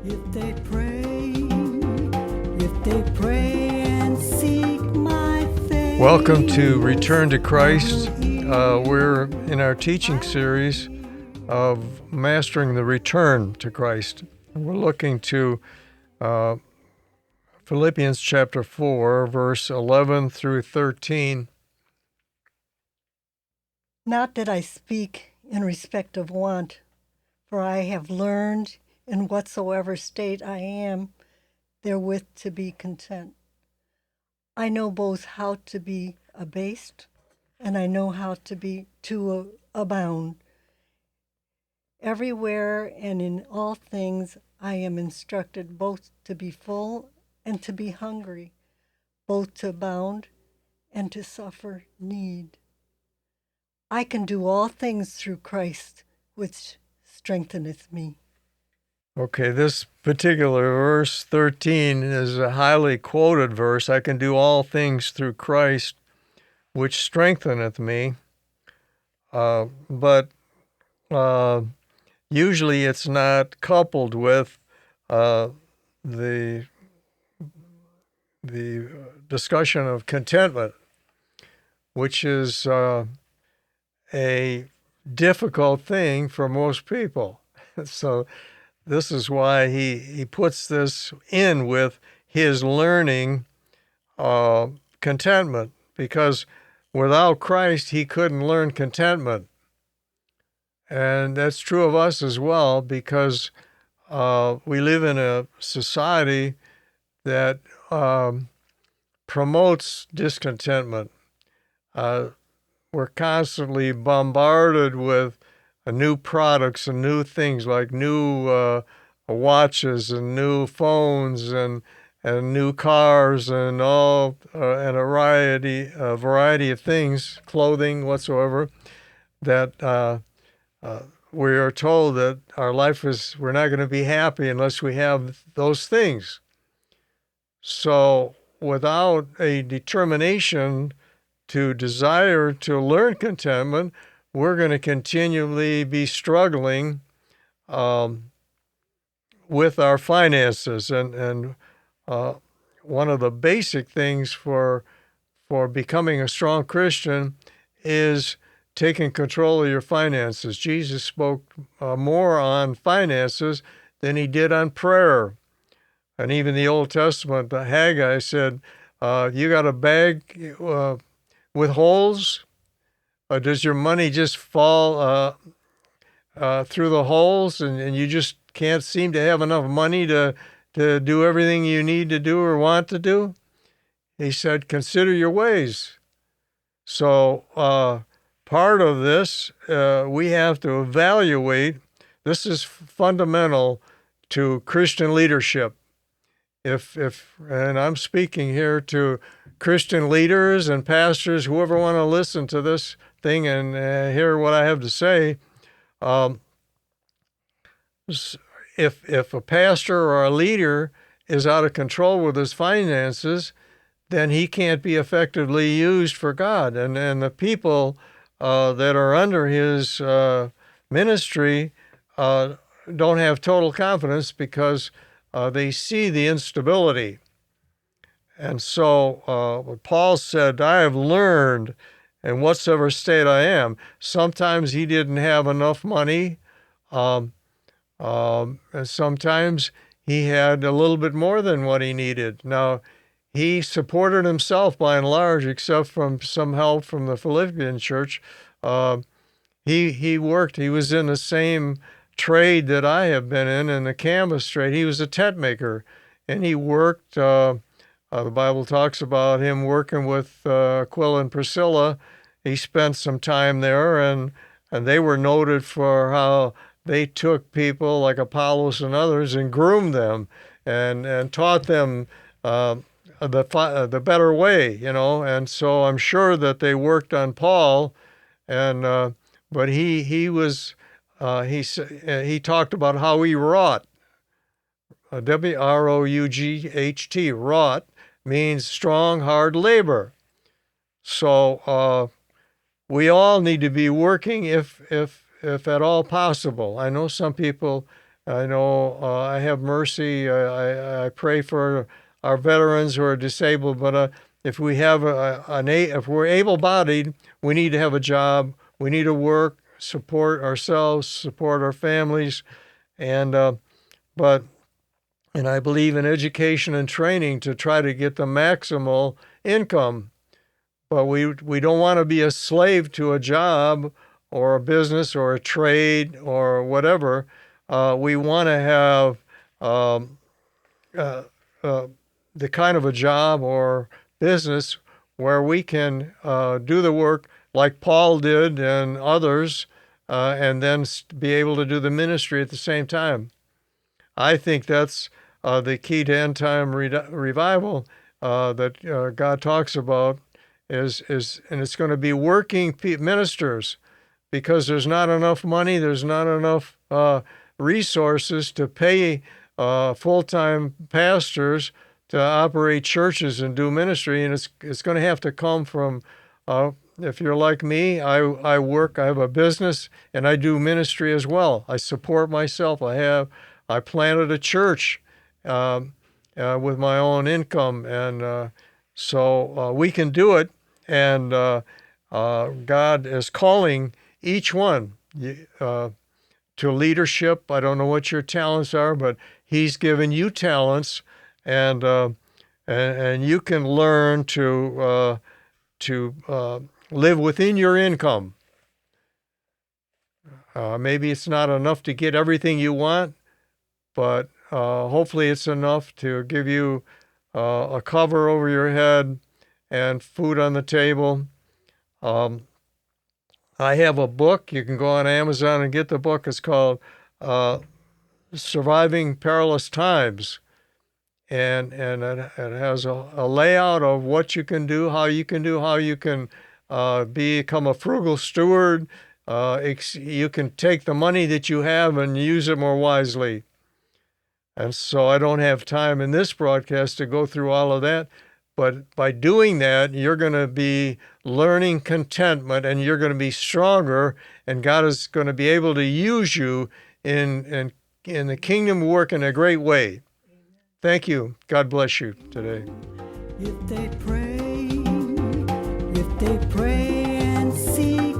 If they pray and seek my face. Welcome to Return to Christ. We're in our teaching series of Mastering the Return to Christ. We're looking to Philippians chapter 4, verse 11 through 13. Not that I speak in respect of want, for I have learned in whatsoever state I am therewith to be content. I know both how to be abased, and I know how to abound. Everywhere and in all things I am instructed both to be full and to be hungry, both to abound and to suffer need. I can do all things through Christ, which strengtheneth me. Okay, this particular verse 13 is a highly quoted verse. I can do all things through Christ, which strengtheneth me. But usually it's not coupled with the discussion of contentment, which is a difficult thing for most people. So this is why he puts this in with his learning contentment, because without Christ he couldn't learn contentment. And that's true of us as well, because we live in a society that promotes discontentment. We're constantly bombarded with new products and new things, like new watches and new phones and new cars and all and a variety of things, clothing whatsoever, that we are told that our life we're not going to be happy unless we have those things. So without a determination to desire to learn contentment, we're going to continually be struggling with our finances. And one of the basic things for becoming a strong Christian is taking control of your finances. Jesus spoke more on finances than he did on prayer. And even the Old Testament, Haggai said, you got a bag with holes? Does your money just fall through the holes and you just can't seem to have enough money to do everything you need to do or want to do? He said, consider your ways. So part of this, we have to evaluate. This is fundamental to Christian leadership. And I'm speaking here to Christian leaders and pastors, whoever want to listen to this thing and hear what I have to say. If a pastor or a leader is out of control with his finances, then he can't be effectively used for God. And the people that are under his ministry don't have total confidence, because they see the instability. And so what Paul said, I have learned in whatsoever state I am. Sometimes he didn't have enough money, and sometimes he had a little bit more than what he needed. Now, he supported himself by and large, except from some help from the Philippian church. He worked. He was in the same trade that I have been in the canvas trade. He was a tent maker, and he worked. The Bible talks about him working with Aquila and Priscilla. He spent some time there, and they were noted for how they took people like Apollos and others and groomed them and taught them the better way, And so I'm sure that they worked on Paul, and but he talked about how he wrought. W-R-O-U-G-H-T, wrought, means strong, hard labor. So we all need to be working if at all possible. I know some people I know I have mercy. I pray for our veterans who are disabled, but if we have if we're able-bodied, we need to have a job. We need to work, support ourselves, support our families, and but and I believe in education and training to try to get the maximal income. But we don't want to be a slave to a job or a business or a trade or whatever. We want to have um, uh, uh, the kind of a job or business where we can do the work like Paul did and others, and then be able to do the ministry at the same time. I think that's the key to end time revival that God talks about and it's going to be working ministers, because there's not enough money, there's not enough resources to pay full-time pastors to operate churches and do ministry, and it's going to have to come from. If you're like me, I work. I have a business, and I do ministry as well. I support myself. I planted a church with my own income, and so we can do it. And God is calling each one to leadership. I don't know what your talents are, but He's given you talents, and you can learn to live within your income. Maybe it's not enough to get everything you want, but hopefully it's enough to give you a cover over your head and food on the table. I have a book. You can go on Amazon and get the book. It's called Surviving Perilous Times. And it has a layout of what you can do, how you can become a frugal steward. You can take the money that you have and use it more wisely. And so I don't have time in this broadcast to go through all of that. But by doing that, you're going to be learning contentment, and you're going to be stronger, and God is going to be able to use you in the kingdom work in a great way. Thank you. God bless you today. If they pray and seek